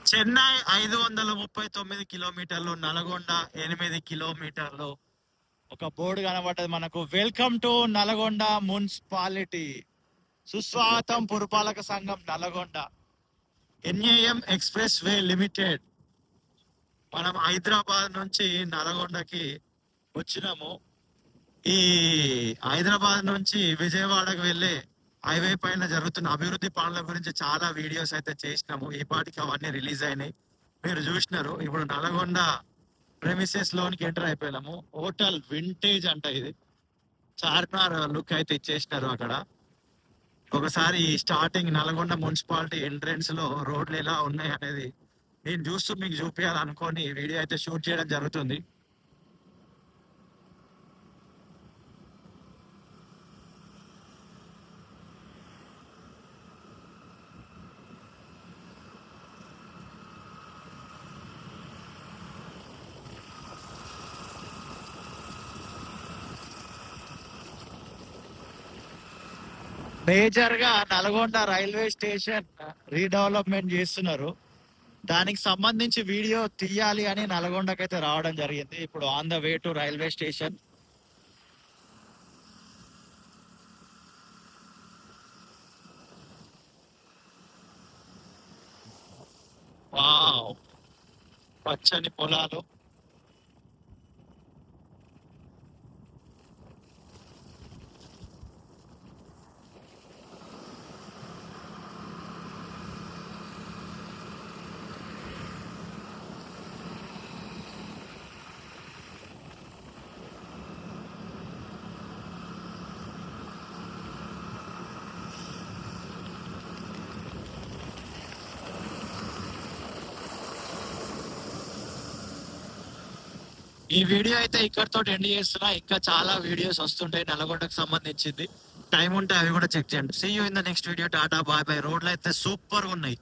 చెన్నై 539 కిలోమీటర్లు, నల్గొండ 8 కిలోమీటర్లు. ఒక బోర్డు కనబడ్డది మనకు, వెల్కమ్ టు నల్గొండ మున్సిపాలిటీ, సుస్వాగతం పురపాలక సంఘం Nalgonda, NAM express way limited. మనం హైదరాబాద్ నుంచి నల్గొండకి వచ్చినాము. ఈ హైదరాబాద్ నుంచి విజయవాడకు వెళ్ళే హైవే పైన జరుగుతున్న అభివృద్ధి పనుల గురించి చాలా వీడియోస్ అయితే చేసినాము. ఈ పాటికి అవన్నీ రిలీజ్ అయినాయి, మీరు చూసినారు. ఇప్పుడు నల్గొండ ప్రెమిసెస్ లోనికి ఎంటర్ అయిపోయినాము. హోటల్ వింటేజ్ అంట ఇది. చార్మినార్ లుక్ అయితే ఇచ్చేసినారు అక్కడ. ఒకసారి స్టార్టింగ్ నల్గొండ మున్సిపాలిటీ ఎంట్రెన్స్ లో రోడ్లు ఎలా ఉన్నాయి అనేది నేను చూస్తూ మీకు చూపించాలనుకొని వీడియో అయితే షూట్ చేయడం జరుగుతుంది. మేజర్ గా నల్గొండ రైల్వే స్టేషన్ రీడెవలప్మెంట్ చేస్తున్నారు. దానికి సంబంధించి వీడియో తీయాలి అని నల్గొండకైతే రావడం జరిగింది. ఇప్పుడు on the way to railway station. Wow, పచ్చని పొలాలు. ఈ వీడియో అయితే ఇక్కడతో ఎండ్ చేస్తున్నా. ఇంకా చాలా వీడియోస్ వస్తుంటాయి నల్గొండకు సంబంధించింది. టైం ఉంటే అవి కూడా చెక్ చేయండి. See you in the next video. Tata bye bye. రోడ్లు అయితే సూపర్ ఉన్నాయి.